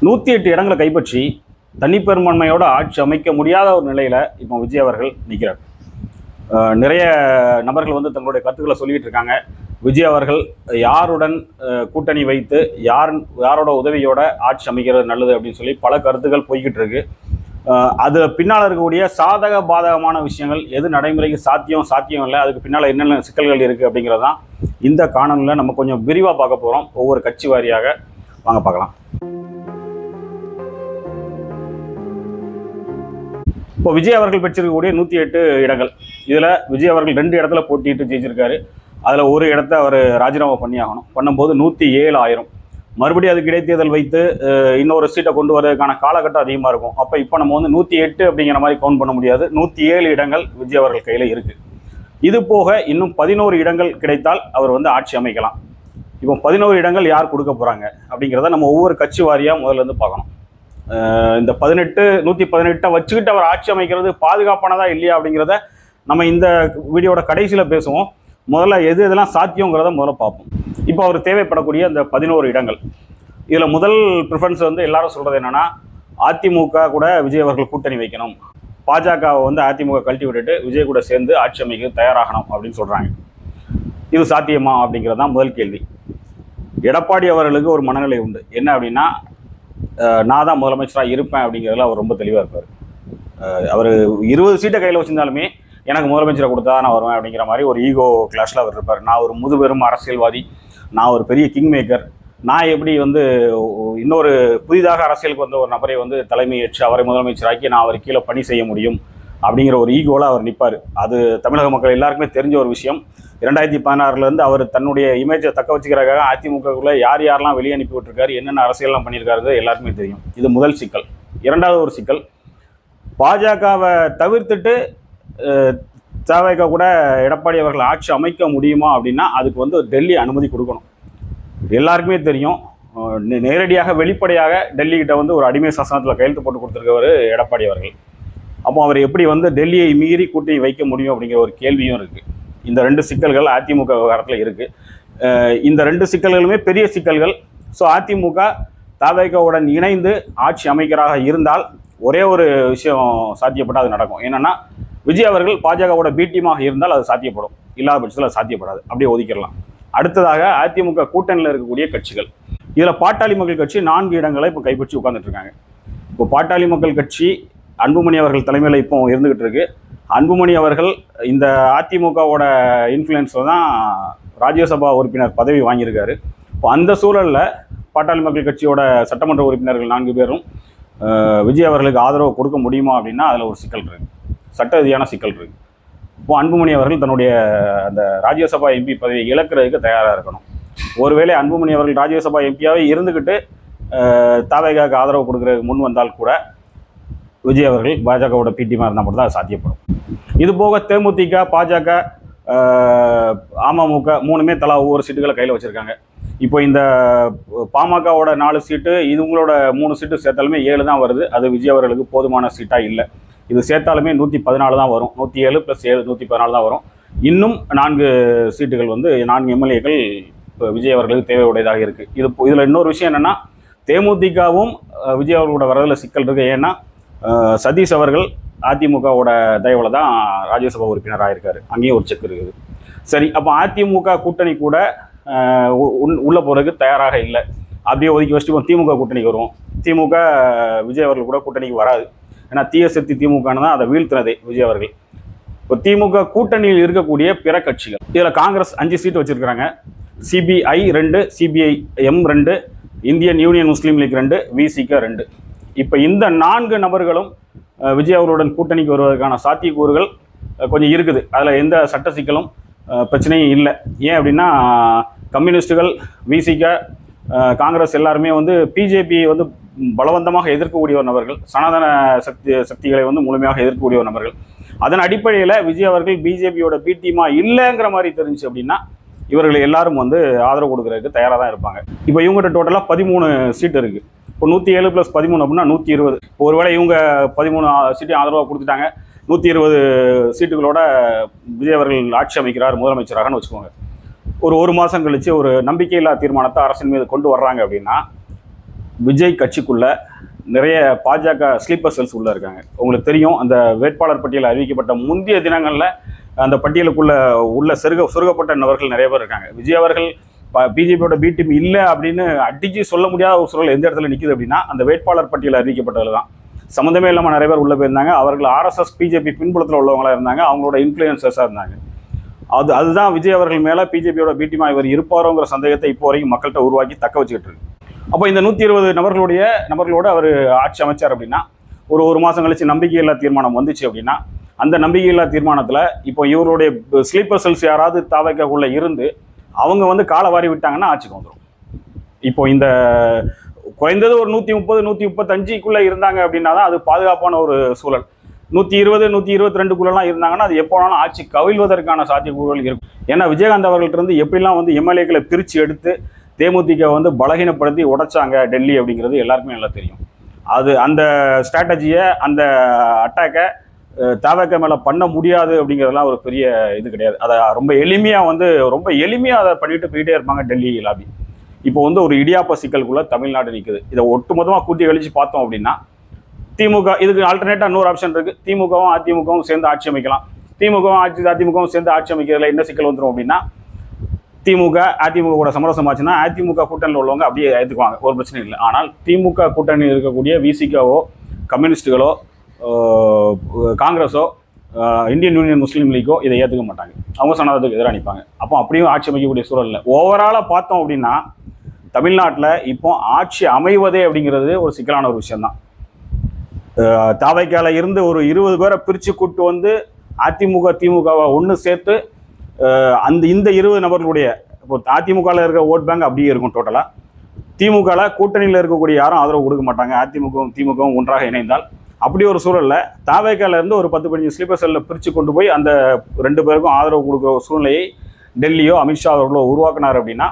108 இடங்களை கைப்பற்றி தனிப்பெரும்பான்மையோட ஆட்சி அமைக்க முடியாத ஒரு நிலையில் இப்போ விஜய் அவர்கள் நிற்கிறார். நிறைய நபர்கள் வந்து தங்களுடைய கருத்துக்களை சொல்லிக்கிட்டு இருக்காங்க. விஜய் அவர்கள் யாருடன் கூட்டணி வைத்து யாரோட உதவியோட ஆட்சி அமைக்கிறது நல்லது அப்படின்னு சொல்லி பல கருத்துக்கள் போய்கிட்டு இருக்கு. அது பின்னால் இருக்கக்கூடிய சாதக பாதகமான விஷயங்கள் எது நடைமுறைக்கு சாத்தியம் இல்லை, அதுக்கு பின்னால் என்னென்ன சிக்கல்கள் இருக்குது அப்படிங்கிறது தான் இந்த காணொலியில் நம்ம கொஞ்சம் விரிவாக பார்க்க போகிறோம். ஒவ்வொரு கட்சி வாரியாக வாங்க பார்க்கலாம். இப்போ விஜய் அவர்கள் பெற்றிருக்கக்கூடிய 108 இடங்கள், இதில் விஜய் அவர்கள் 2 இடத்துல போட்டிட்டு ஜெயிச்சிருக்காரு. அதில் ஒரு இடத்த அவர் ராஜினாமா பண்ணி ஆகணும். பண்ணும்போது 107 ஆயிரம். மறுபடியும் அதுக்கு இடைத்தேர்தல் வைத்து இன்னொரு சீட்டை கொண்டு வரதுக்கான காலகட்டம் அதிகமாக இருக்கும். அப்போ இப்போ நம்ம வந்து 108 அப்படிங்கிற மாதிரி கவுண்ட் பண்ண முடியாது. 107 இடங்கள் விஜய் அவர்கள் கையில் இருக்குது. இது போக இன்னும் 11 இடங்கள் கிடைத்தால் அவர் வந்து ஆட்சி அமைக்கலாம். இப்போ 11 இடங்கள் யார் கொடுக்க போகிறாங்க அப்படிங்கிறத நம்ம ஒவ்வொரு கட்சி வாரியாக முதல்ல இருந்து பார்க்கணும். இந்த 118 வச்சுக்கிட்டு அவர் ஆட்சி அமைக்கிறது பாதுகாப்பானதா இல்லையா அப்படிங்கிறத நம்ம இந்த வீடியோட கடைசியில் பேசுவோம். முதல்ல எதெல்லாம் சாத்தியங்கிறத முதல்ல பார்ப்போம். இப்போ அவர் தேவைப்படக்கூடிய அந்த 11 இடங்கள், இதில் முதல் ப்ரிஃபரன்ஸ் வந்து எல்லாரும் சொல்கிறது என்னென்னா, அதிமுக கூட விஜய் அவர்கள் கூட்டணி வைக்கணும், பாஜகவை வந்து அதிமுக கழட்டி விட்டுட்டு விஜய் கூட சேர்ந்து ஆட்சி அமைக்க தயாராகணும் அப்படின்னு சொல்கிறாங்க. இது சாத்தியமா அப்படிங்கிறது தான் முதல் கேள்வி. எடப்பாடி அவர்களுக்கு ஒரு மனநிலை உண்டு. என்ன அப்படின்னா, நான் தான் முதலமைச்சராக இருப்பேன் அப்படிங்கிறதுல அவர் ரொம்ப தெளிவாக இருப்பார். அவர் 20 சீட்டை கையில் வச்சிருந்தாலுமே எனக்கு முதலமைச்சரை கொடுத்தா நான் வருவேன் அப்படிங்கிற மாதிரி ஒரு ஈகோ கிளாஷில் அவர் இருப்பார். நான் ஒரு முதுபெரும் அரசியல்வாதி, நான் ஒரு பெரிய கிங் மேக்கர், நான் எப்படி வந்து இன்னொரு புதிதாக அரசியலுக்கு வந்த ஒரு நபரை வந்து தலைமை ஏற்று அவரை முதலமைச்சராக்கி நான் அவர் கீழே பணி செய்ய முடியும் அப்படிங்கிற ஒரு ஈகோவில் அவர் நிற்பார். அது தமிழக மக்கள் எல்லாருக்குமே தெரிஞ்ச ஒரு விஷயம். 2016 அவர் தன்னுடைய இமேஜை தக்க வச்சுக்கிறதுக்காக அதிமுகக்குள்ளே யாரெல்லாம் வெளியே அனுப்பி விட்டுருக்காரு, என்னென்ன அரசியல்லாம் பண்ணியிருக்காரு எல்லாருக்குமே தெரியும். இது முதல் சிக்கல். இரண்டாவது ஒரு சிக்கல், பாஜகவை தவிர்த்துட்டு தவிக கூட எடப்பாடி அவர்கள் ஆட்சி அமைக்க முடியுமா அப்படின்னா அதுக்கு வந்து டெல்லி அனுமதி கொடுக்கணும். எல்லாருக்குமே தெரியும், நேரடியாக வெளிப்படையாக டெல்லிக்கிட்ட வந்து ஒரு அடிமை சாசனத்தில் கையெழுத்து போட்டு கொடுத்துருக்கவர் எடப்பாடி அவர்கள். அப்போ அவர் எப்படி வந்து டெல்லியை மீறி கூட்டணி வைக்க முடியும் அப்படிங்கிற ஒரு கேள்வியும் இருக்குது. இந்த 2 சிக்கல்கள் அதிமுக விவகாரத்தில் இருக்குது. இந்த 2 சிக்கல்களுமே பெரிய சிக்கல்கள். ஸோ அதிமுக தவிகவுடன் இணைந்து ஆட்சி அமைக்கராக இருந்தால் ஒரே ஒரு விஷயம் சாத்தியப்பட்டால் அது நடக்கும். என்னென்னா, விஜய் அவர்கள் பாஜகவோட பி டீமாக இருந்தால் அது சாத்தியப்படும், இல்லாத பட்சத்தில் அது சாத்தியப்படாது, அப்படியே ஒதுக்கிடலாம். அடுத்ததாக அதிமுக கூட்டணியில் இருக்கக்கூடிய கட்சிகள், இதில் பாட்டாளி மக்கள் கட்சி 4 இடங்களை இப்போ கைப்பற்றி உட்கார்ந்துட்டு இருக்காங்க. இப்போ பாட்டாளி மக்கள் கட்சி அன்புமணி அவர்கள் தலைமையில் இப்போ இருந்துகிட்டு இருக்கு. அன்புமணி அவர்கள் இந்த அதிமுகவோட இன்ஃப்ளூயன்ஸில் தான் ராஜ்யசபா உறுப்பினர் பதவி வாங்கியிருக்காரு. இப்போ அந்த சூழலில் பாட்டாளி மக்கள் கட்சியோட சட்டமன்ற உறுப்பினர்கள் 4 பேரும் விஜய் அவர்களுக்கு ஆதரவு கொடுக்க முடியுமா அப்படின்னா அதில் ஒரு சிக்கல் இருக்குது, சட்ட ரீதியான சிக்கல் இருக்குது. இப்போ அன்புமணி அவர்கள் தன்னுடைய அந்த ராஜ்யசபா எம்பி பதவியை இழக்கிறதுக்கு தயாராக இருக்கணும். ஒருவேளை அன்புமணி அவர்கள் ராஜ்யசபா எம்பியாகவே இருந்துக்கிட்டு தவிகவுக்கு ஆதரவு கொடுக்குறதுக்கு முன் வந்தால் கூட விஜய் அவர்கள் பாஜகவோட பிடிமாக இருந்தால் மட்டும் தான் அது சாத்தியப்படும். இது போக தேமுதிக, பாஜக, அமமுக 3மே தலா ஒவ்வொரு சீட்டுகளை கையில் வச்சுருக்காங்க. இப்போ இந்த பாமகவோட 4 சீட்டு, இவங்களோட 3 சீட்டு சேர்த்தாலுமே 7 தான் வருது. அது விஜய் அவர்களுக்கு போதுமான சீட்டாக இல்லை. இது சேர்த்தாலுமே 114 தான் வரும். 107 + 7 114 தான் வரும். இன்னும் 4 சீட்டுகள் வந்து 4 எம்எல்ஏக்கள் இப்போ விஜய் அவர்களுக்கு தேவையுடையதாக இருக்குது. இதில் இன்னொரு விஷயம் என்னென்னா, தேமுதிகவும் விஜய் அவர்களோட வரதில் சிக்கல் இருக்குது. ஏன்னா சதீஷ் அவர்கள் அதிமுகவோட தயவில் தான் ராஜ்யசபா உறுப்பினராக இருக்கார். அங்கேயும் ஒரு செக் இருக்குது. சரி, அப்போ அதிமுக கூட்டணி கூட உள்ளே போகிறதுக்கு தயாராக இல்லை. அப்படியே ஒதுக்கி வச்சுட்டு திமுக கூட்டணிக்கு வருவோம். திமுக விஜய் அவர்கள் கூட கூட்டணிக்கு வராது. ஏன்னா தீய சக்தி திமுகன்னு தான் அதை வீழ்த்தினதே விஜய் அவர்கள். இப்போ திமுக கூட்டணியில் இருக்கக்கூடிய பிற கட்சிகள், இதில் காங்கிரஸ் 5 சீட்டு வச்சுருக்கிறாங்க. சிபிஐ 2, சிபிஐஎம் 2, இந்தியன் யூனியன் முஸ்லீம் லீக் 2, விசிக 2. இப்போ இந்த 4 நபர்களும் விஜய் அவர்களுடன் கூட்டணிக்கு வருவதற்கான சாத்தியக்கூறுகள் கொஞ்சம் இருக்குது. அதில் எந்த சட்ட சிக்கலும் பிரச்சனையும் இல்லை. ஏன் அப்படின்னா, கம்யூனிஸ்டுகள், விசிக, காங்கிரஸ் எல்லாருமே வந்து பிஜேபியை வந்து பலவந்தமாக எதிர்க்கக்கூடிய ஒரு நபர்கள், சனாதன சக்திகளை வந்து முழுமையாக எதிர்க்கக்கூடிய ஒரு நபர்கள். அதன் அடிப்படையில் விஜய் அவர்கள் பிஜேபியோட பி டீமா இல்லைங்கிற மாதிரி தெரிஞ்சு அப்படின்னா இவர்கள் எல்லாரும் வந்து ஆதரவு கொடுக்கறதுக்கு தயாராக தான் இருப்பாங்க. இப்போ இவங்ககிட்ட டோட்டலாக 13 சீட்டு இருக்குது. இப்போ 107 + 13 அப்படின்னா 120. இப்போ ஒருவேளை இவங்க 13 சீட்டையும் ஆதரவாக கொடுத்துட்டாங்க, 120 சீட்டுகளோட விஜய் அவர்கள் ஆட்சி அமைக்கிறார் முதலமைச்சராகன்னு வச்சுக்கோங்க. ஒரு மாதம் கழித்து ஒரு நம்பிக்கையில்லா தீர்மானத்தை அரசின் மீது கொண்டு வர்றாங்க அப்படின்னா விஜய் கட்சிக்குள்ள நிறைய பாஜக ஸ்லீப்பர் செல்ஸ் உள்ள இருக்காங்க. உங்களுக்கு தெரியும், அந்த வேட்பாளர் பட்டியல் அறிவிக்கப்பட்ட முந்தைய தினங்களில் அந்த பட்டியலுக்குள்ள உள்ள சொருகப்பட்ட நபர்கள் நிறைய பேர் இருக்காங்க. விஜய் அவர்கள் பிஜேபியோட பி டீம் இல்லை அப்படின்னு அடிச்சு சொல்ல முடியாத ஒரு சூழல் எந்த இடத்துல நிற்குது அப்படின்னா அந்த வேட்பாளர் பட்டியல் அறிவிக்கப்பட்டதில் தான். சம்மந்தமே இல்லாமல் நிறைய பேர் உள்ள போயிருந்தாங்க. அவர்கள் RSS பிஜேபி பின்புலத்தில் உள்ளவங்களாக இருந்தாங்க, அவங்களோட இன்ஃப்ளூயன்சர்ஸாக இருந்தாங்க. அதுதான் விஜய் அவர்கள் மேலே பிஜேபியோட பி டீமாக இவர் இருப்பாரோங்கிற சந்தேகத்தை இப்போ வரைக்கும் மக்கள்கிட்ட உருவாக்கி தக்க வச்சுக்கிட்டு இருக்கு. அப்போ இந்த 120 நபர்களோட அவர் ஆட்சி அமைச்சார் அப்படின்னா ஒரு மாதம் கழிச்சு நம்பிக்கையில்லா தீர்மானம் வந்துச்சு அப்படின்னா அந்த நம்பிக்கையில்லா தீர்மானத்தில் இப்போ இவருடைய ஸ்லீப்பர் செல்ஸ் யாராவது தாவைக்குள்ள இருந்து அவங்க காலை வாரி விட்டாங்கன்னா ஆட்சிக்கு வந்துடும். இப்போ இந்த குறைந்தது ஒரு 130 135க்குள்ளே இருந்தாங்க அப்படின்னா தான் அது பாதுகாப்பான ஒரு சூழல். 120 122க்குள்ளலாம் இருந்தாங்கன்னா அது எப்போ வேணாலும் ஆட்சி கவிழ்வதற்கான சாத்தியக்கூறுகள் இருக்கும். ஏன்னா விஜயகாந்த் அவர்கள்ட்ட இருந்து எப்படிலாம் எம்எல்ஏக்களை பிரித்து எடுத்து தேமுதிக பலகீனப்படுத்தி உடைச்சாங்க டெல்லி அப்படிங்கிறது எல்லாருக்குமே நல்லா தெரியும். அந்த ஸ்ட்ராட்டஜியை அந்த அட்டாக்கை தாவக மேலே பண்ண முடியாது அப்படிங்கிறதுலாம் ஒரு பெரிய இது கிடையாது. அதை ரொம்ப எளிமையாக அதை பண்ணிட்டு போயிட்டே இருப்பாங்க டெல்லி லாபி. இப்போ ஒரு இடியாப்ப சிக்கலுக்குள்ள தமிழ்நாடு நிற்குது. இதை ஒட்டுமொத்தமாக கூட்டி கழிச்சு பார்த்தோம் அப்படின்னா திமுக இதுக்கு ஆல்டர்னேட்டாக இன்னொரு ஆப்ஷன் இருக்குது. திமுகவும் அதிமுகவும் சேர்ந்து ஆட்சி அமைக்கலாம். அதிமுகவும் சேர்ந்து ஆட்சி அமைக்கிறதுல என்ன சிக்கல் வந்துடும் அப்படின்னா திமுக அதிமுக கூட சமரசம் ஆச்சுன்னா அதிமுக கூட்டணியில் உள்ளவங்க அப்படியே ஏற்றுக்குவாங்க, ஒரு பிரச்சனை இல்லை. ஆனால் திமுக கூட்டணியில் இருக்கக்கூடிய விசிகாவோ கம்யூனிஸ்டுகளோ காங்கிரஸோ இந்தியன் யூனியன் முஸ்லீம் லீக்கோ இதை ஏற்றுக்க மாட்டாங்க. அவங்க சனாதத்துக்கு எதிராக நிற்பாங்க. அப்போ அப்படியும் ஆட்சி அமைக்கக்கூடிய சூழல் இல்லை. ஓவராலாக பார்த்தோம் அப்படின்னா தமிழ்நாட்டில் இப்போ ஆட்சி அமைவதே அப்படிங்கிறது ஒரு சிக்கலான ஒரு விஷயம்தான். தாவைக்கால இருந்து ஒரு 20 பேரை பிரித்து கூட்டு திமுகவை ஒன்று சேர்த்து இந்த 20 நபர்களுடைய இப்போ அதிமுகவில் இருக்கிற ஓட் பேங்க் அப்படியே இருக்கும். டோட்டலாக திமுகவில் கூட்டணியில் இருக்கக்கூடிய யாரும் ஆதரவு கொடுக்க மாட்டாங்க. அதிமுகவும் திமுகவும் ஒன்றாக இணைந்தால் அப்படி ஒரு சூழலில் தாவைக்கால இருந்து ஒரு 10-15 ஸ்லீப்பர் செல்லில் பிரித்து கொண்டு போய் அந்த 2 பேருக்கும் ஆதரவு கொடுக்குற ஒரு சூழ்நிலையை டெல்லியோ அமித்ஷா அவர்களோ உருவாக்கினார் அப்படின்னா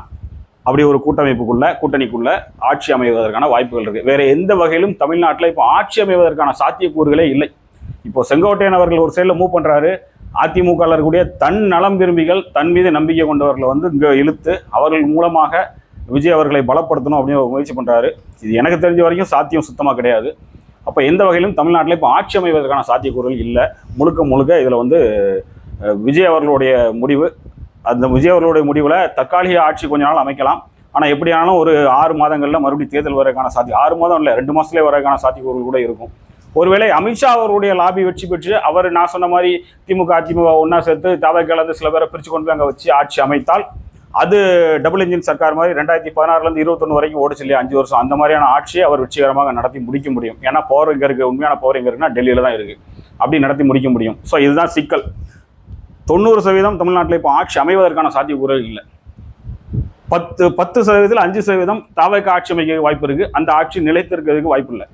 அப்படி ஒரு கூட்டணிக்குள்ள ஆட்சி அமைவதற்கான வாய்ப்புகள் இருக்குது. வேறு எந்த வகையிலும் தமிழ்நாட்டில் இப்போ ஆட்சி அமைவதற்கான சாத்தியக்கூறுகளே இல்லை. இப்போ செங்கோட்டையன் அவர்கள் ஒரு சைடில் மூவ் பண்ணுறாரு. அதிமுகவில் இருக்கக்கூடிய தன் நலம் விரும்பிகள், தன் மீது நம்பிக்கை கொண்டவர்களை இங்கே இழுத்து அவர்கள் மூலமாக விஜய் அவர்களை பலப்படுத்தணும் அப்படின்னு முயற்சி பண்ணுறாரு. இது எனக்கு தெரிஞ்ச வரைக்கும் சாத்தியம் சுத்தமாக கிடையாது. அப்போ எந்த வகையிலும் தமிழ்நாட்டில் இப்போ ஆட்சி அமைவதற்கான சாத்தியக்கூறுகள் இல்லை. முழுக்க இதில் விஜய் அவர்களுடைய முடிவு, அந்த விஜய் அவர்களுடைய முடிவில் தற்காலிக ஆட்சி கொஞ்ச நாள் அமைக்கலாம். ஆனால் எப்படியானாலும் ஒரு 6 மாதங்களில் மறுபடியும் தேர்தல் வரக்கான 6 மாதம் இல்லை 2 மாதத்துலேயே வரக்கான சாத்தியக்கூறுகள் கூட இருக்கும். ஒருவேளை அமித்ஷா அவருடைய லாபி வெற்றி பெற்று அவர் நான் சொன்ன மாதிரி திமுக அதிமுக ஒன்றா சேர்த்து தாவைக்கால சில பேரை பிரித்து கொண்டு போய் அங்கே வச்சு ஆட்சி அமைத்தால் அது டபுள் இன்ஜின் சர்க்கார் மாதிரி 2016 21 வரைக்கும் ஓடிச்சு இல்லையா, 5 வருஷம், அந்த மாதிரியான ஆட்சியை அவர் வெற்றிகரமாக நடத்தி முடிக்க முடியும். ஏன்னா பவர் எங்கே இருக்குது, உண்மையான பவர் எங்கே இருக்குன்னா டெல்லியில் தான் இருக்குது. அப்படி நடத்தி முடிக்க முடியும். ஸோ இதுதான் சிக்கல். 90% தமிழ்நாட்டில் இப்போ ஆட்சி அமைவதற்கான சாத்தியக்கூறுகள் இல்லை. 10% 5% தாவைக்கு ஆட்சி அமைக்க வாய்ப்பு இருக்குது. அந்த ஆட்சி நிலைத்திருக்கிறதுக்கு வாய்ப்பு இல்லை.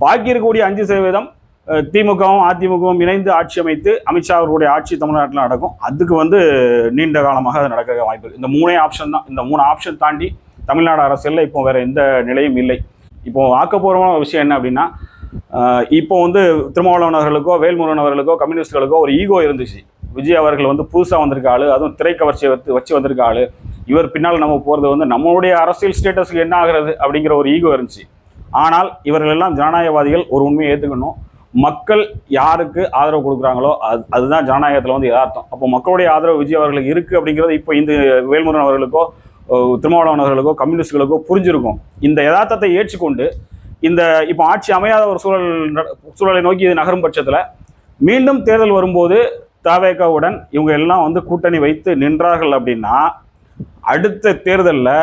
பாக்கி இருக்கக்கூடிய 5% திமுகவும் அதிமுகவும் இணைந்து ஆட்சி அமைத்து அமித்ஷா அவர்களுடைய ஆட்சி தமிழ்நாட்டில் நடக்கும். அதுக்கு நீண்ட காலமாக அது நடக்க வாய்ப்பு இருக்குது. இந்த 3 ஆப்ஷன் தான். இந்த 3 ஆப்ஷன் தாண்டி தமிழ்நாடு அரசியலில் இப்போ வேறு எந்த நிலையும் இல்லை. இப்போ ஆக்கப்பூர்வமான விஷயம் என்ன அப்படின்னா இப்போ திருமாவளவன் அவர்களுக்கோ வேல்முருகன் அவர்களுக்கோ கம்யூனிஸ்டுகளுக்கோ ஒரு ஈகோ இருந்துச்சு. விஜய் அவர்கள் புதுசாக வந்திருக்க ஆளு, அதுவும் திரைக்கவர்ச்சியை வச்சு வந்திருக்க ஆளு, இவர் பின்னால் நம்ம போகிறது நம்மளுடைய அரசியல் ஸ்டேட்டஸுக்கு என்ன ஆகிறது அப்படிங்கிற ஒரு ஈகோ இருந்துச்சு. ஆனால் இவர்கள் எல்லாம் ஜனநாயகவாதிகள். ஒரு உண்மையை ஏற்றுக்கணும், மக்கள் யாருக்கு ஆதரவு கொடுக்குறாங்களோ அதுதான் ஜனநாயகத்தில் யதார்த்தம். அப்போ மக்களுடைய ஆதரவு விஜய் அவர்களுக்கு இருக்குது அப்படிங்கிறது இப்போ இந்த வேல்முருகன் அவர்களுக்கோ திருமாவளவன் அவர்களுக்கோ கம்யூனிஸ்டுகளுக்கோ புரிஞ்சிருக்கும். இந்த யதார்த்தத்தை ஏற்றுக்கொண்டு இப்போ ஆட்சி அமையாத ஒரு சூழலை நோக்கி இது நகரும் பட்சத்தில் மீண்டும் தேர்தல் வரும்போது தவேகாவுடன் இவங்க எல்லாம் கூட்டணி வைத்து நின்றார்கள் அப்படின்னா அடுத்த தேர்தலில்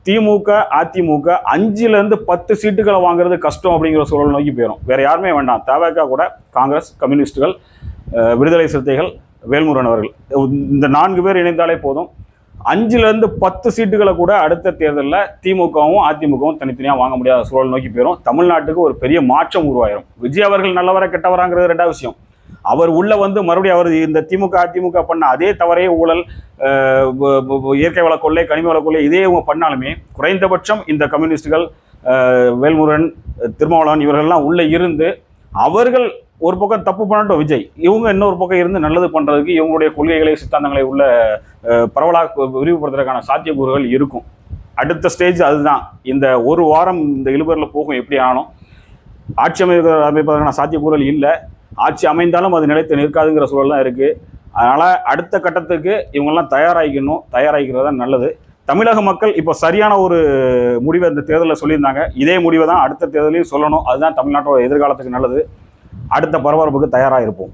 திமுக அதிமுக 5-10 சீட்டுகளை வாங்குறது கஷ்டம் அப்படிங்கிற சூழல் நோக்கி போயிடும். வேற யாருமே வேண்டாம். தவேகா கூட காங்கிரஸ், கம்யூனிஸ்டுகள், விடுதலை சிறுத்தைகள், வேல்முருகன் அவர்கள், இந்த 4 பேர் இணைந்தாலே போதும். 5-10 சீட்டுகளை கூட அடுத்த தேர்தலில் திமுகவும் அதிமுகவும் தனித்தனியாக வாங்க முடியாத சூழல் நோக்கி போயிடும். தமிழ்நாட்டுக்கு ஒரு பெரிய மாற்றம் உருவாயிரும். விஜய் அவர்கள் நல்லவரா கெட்டவராங்கிறது 2வது விஷயம். அவர் மறுபடியும் அவர் இந்த திமுக அதிமுக பண்ண அதே தவறே ஊழல், இயற்கை வள கொள்ளை, கனிம வள கொள்ளை இதே இவங்க பண்ணாலுமே குறைந்தபட்சம் இந்த கம்யூனிஸ்டுகள், வேல்முருகன், திருமாவளவன் இவர்கள்லாம் உள்ளே இருந்து அவர்கள் ஒரு பக்கம் தப்பு பண்ணட்டும், விஜய் இவங்க இன்னொரு பக்கம் இருந்து நல்லது பண்ணுறதுக்கு இவங்களுடைய கொள்கைகளை சித்தாந்தங்களை உள்ள பரவலாக விரிவுபடுத்துறதுக்கான சாத்தியக்கூறுகள் இருக்கும். அடுத்த ஸ்டேஜ் அதுதான். இந்த ஒரு வாரம் இந்த இழுபறில் போகும் எப்படி ஆனோம். ஆட்சி அமைப்பதற்கான சாத்தியக்கூறல் இல்லை. ஆட்சி அமைந்தாலும் அது நிலைத்து நிற்காதுங்கிற சூழல் தான் இருக்குது. அதனால் அடுத்த கட்டத்துக்கு இவங்கெல்லாம் தயாராகிக்கிறது தான் நல்லது. தமிழக மக்கள் இப்போ சரியான ஒரு முடிவை இந்த தேர்தலில் சொல்லியிருந்தாங்க. இதே முடிவை தான் அடுத்த தேர்தலையும் சொல்லணும். அதுதான் தமிழ்நாட்டோட எதிர்காலத்துக்கு நல்லது. அடுத்த பரபரப்புக்கு தயாராக இருப்போம்.